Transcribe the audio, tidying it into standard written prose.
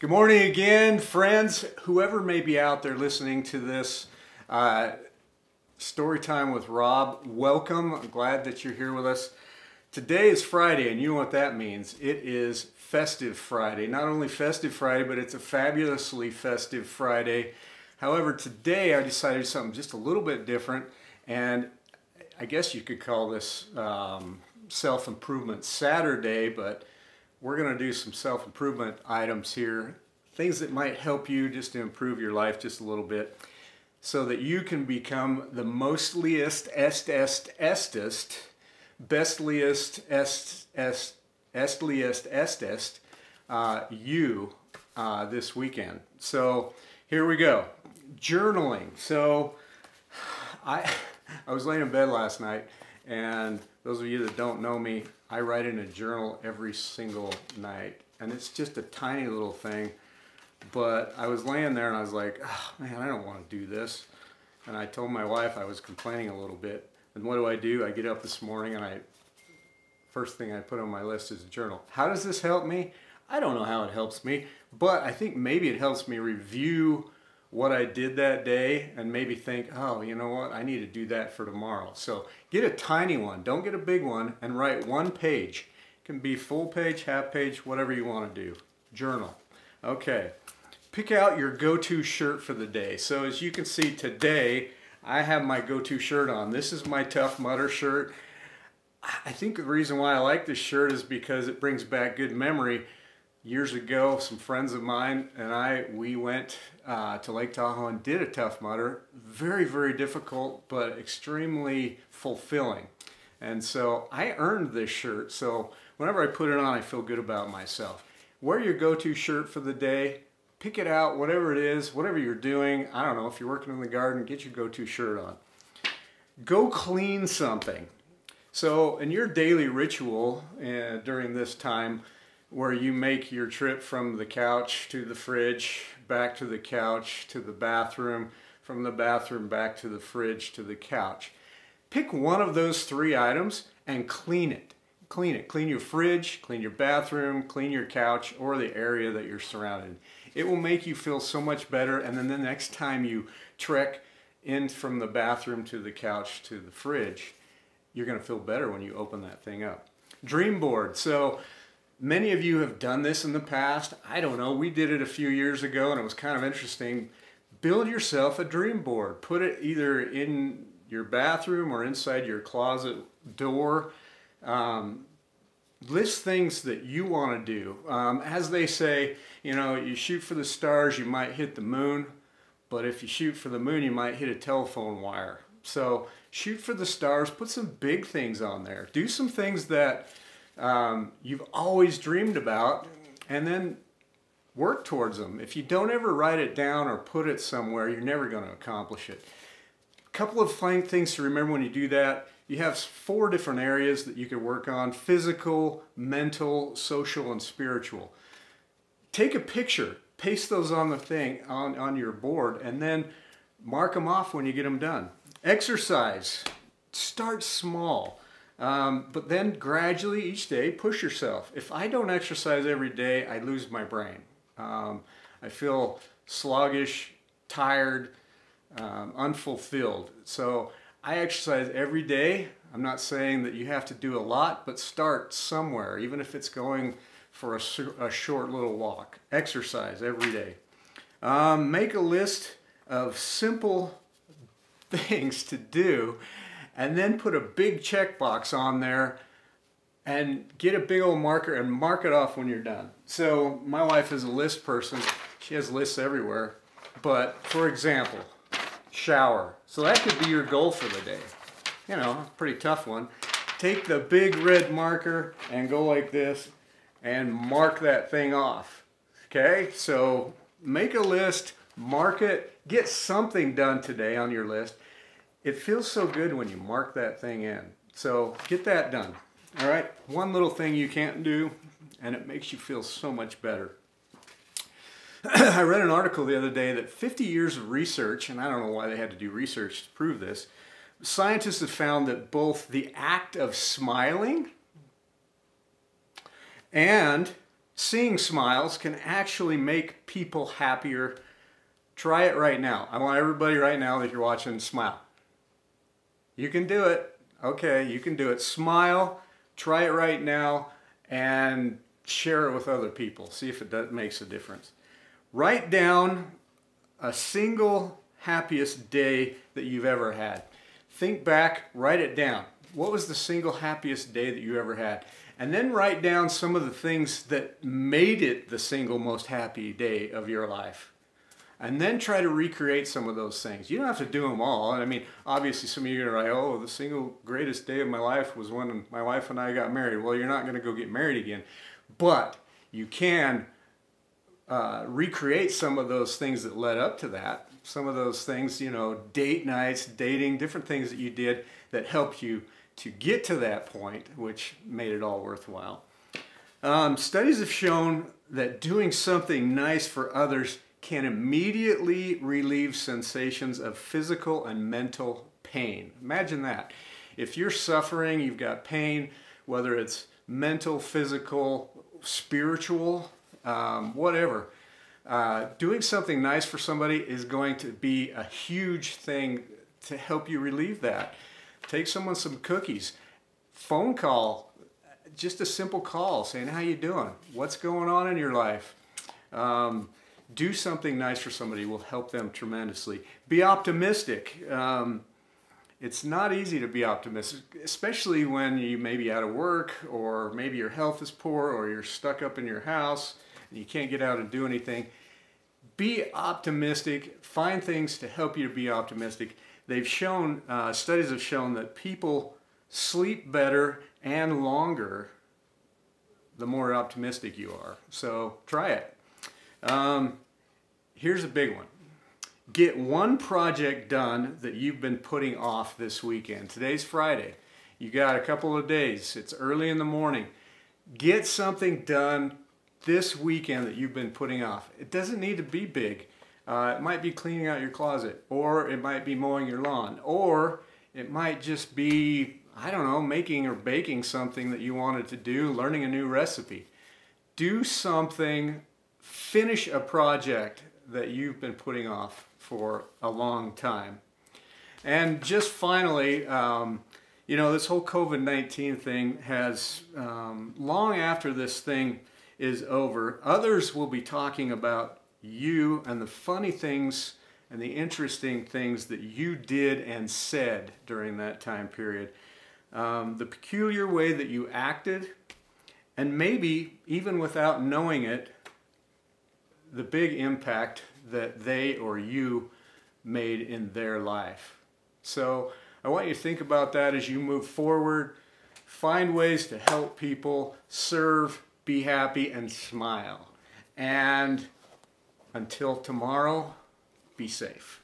Good morning again, friends. Whoever may be out there listening to this story time with Rob, welcome. I'm glad that you're here with us. Today is Friday, and you know what that means. It is Festive Friday. Not only Festive Friday, but it's a fabulously festive Friday. However, today I decided something just a little bit different, and I guess you could call this self-improvement Saturday, but we're going to do some self-improvement items here, things that might help you just to improve your life just a little bit so that you can become the mostliest, bestliest, you this weekend. So here we go. Journaling. So I was laying in bed last night, and those of you that don't know me, I write in a journal every single night, and it's just a tiny little thing, but I was laying there and I was like, oh, man, I don't want to do this. And I told my wife I was complaining a little bit, and what do? I get up this morning and first thing I put on my list is a journal. How does this help me? I don't know how it helps me, but I think maybe it helps me review what I did that day and maybe think, oh, you know what, I need to do that for tomorrow. So get a tiny one, don't get a big one, and write one page. It can be full page, half page, whatever you want to do. Journal. Okay, pick out your go-to shirt for the day. So as you can see today, I have my go-to shirt on. This is my Tough Mudder shirt. I think the reason why I like this shirt is because it brings back good memory. Years ago, some friends of mine and we went to Lake Tahoe and did a Tough Mudder. Very, very difficult, but extremely fulfilling. And so I earned this shirt, so whenever I put it on, I feel good about myself. Wear your go-to shirt for the day. Pick it out, whatever it is, whatever you're doing. I don't know, if you're working in the garden, get your go-to shirt on. Go clean something. So in your daily ritual during this time, where you make your trip from the couch to the fridge, back to the couch to the bathroom, from the bathroom back to the fridge to the couch. Pick one of those three items and clean it. Clean it. Clean your fridge, clean your bathroom, clean your couch, or the area that you're surrounded. It will make you feel so much better, and then the next time you trek in from the bathroom to the couch to the fridge, you're going to feel better when you open that thing up. Dream board. So many of you have done this in the past. I don't know, we did it a few years ago and it was kind of interesting. Build yourself a dream board. Put it either in your bathroom or inside your closet door. List things that you want to do. As they say, you know, you shoot for the stars, you might hit the moon, but if you shoot for the moon, you might hit a telephone wire. So shoot for the stars, put some big things on there. Do some things that you've always dreamed about, and then work towards them. If you don't ever write it down or put it somewhere, you're never going to accomplish it. A couple of things to remember when you do that. You have 4 different areas that you can work on: physical, mental, social, and spiritual. Take a picture, paste those on the thing on your board, and then mark them off when you get them done. Exercise. Start small. But then gradually each day push yourself. If I don't exercise every day, I lose my brain. I feel sluggish, tired, unfulfilled. So I exercise every day. I'm not saying that you have to do a lot, but start somewhere, even if it's going for a short little walk. Exercise every day. Make a list of simple things to do, and then put a big checkbox on there and get a big old marker and mark it off when you're done. So my wife is a list person. She has lists everywhere. But for example, shower. So that could be your goal for the day. You know, a pretty tough one. Take the big red marker and go like this and mark that thing off. Okay, so make a list, mark it, get something done today on your list. It feels so good when you mark that thing in. So get that done. All right, one little thing you can't do, and it makes you feel so much better. I read an article the other day that 50 years of research, and I don't know why they had to do research to prove this, scientists have found that both the act of smiling and seeing smiles can actually make people happier. Try it right now. I want everybody right now that you're watching, smile. You can do it. Okay, you can do it. Smile, try it right now, and share it with other people. See if it makes a difference. Write down a single happiest day that you've ever had. Think back, write it down. What was the single happiest day that you ever had? And then write down some of the things that made it the single most happy day of your life. And then try to recreate some of those things. You don't have to do them all. I mean, obviously some of you are going to write, oh, the single greatest day of my life was when my wife and I got married. Well, you're not going to go get married again. But you can recreate some of those things that led up to that. Some of those things, you know, date nights, dating, different things that you did that helped you to get to that point, which made it all worthwhile. Studies have shown that doing something nice for others can immediately relieve sensations of physical and mental pain. Imagine that. If you're suffering, you've got pain, whether it's mental, physical, spiritual, whatever, doing something nice for somebody is going to be a huge thing to help you relieve that. Take someone some cookies, phone call, just a simple call saying, how you doing? What's going on in your life? Do something nice for somebody will help them tremendously. Be optimistic. It's not easy to be optimistic, especially when you may be out of work, or maybe your health is poor, or you're stuck up in your house and you can't get out and do anything. Be optimistic. Find things to help you to be optimistic. They've shown, studies have shown that people sleep better and longer the more optimistic you are. So try it. Here's a big one. Get one project done that you've been putting off this weekend. Today's Friday. You got a couple of days. It's early in the morning. Get something done this weekend that you've been putting off. It doesn't need to be big. It might be cleaning out your closet, or it might be mowing your lawn, or it might just be, I don't know, making or baking something that you wanted to do, learning a new recipe. Do something, finish a project that you've been putting off for a long time. And just finally, you know, this whole COVID-19 thing has, long after this thing is over, others will be talking about you and the funny things and the interesting things that you did and said during that time period. The peculiar way that you acted, and maybe even without knowing it, the big impact that they or you made in their life. So I want you to think about that as you move forward. Find ways to help people, serve, be happy, and smile. And until tomorrow, be safe.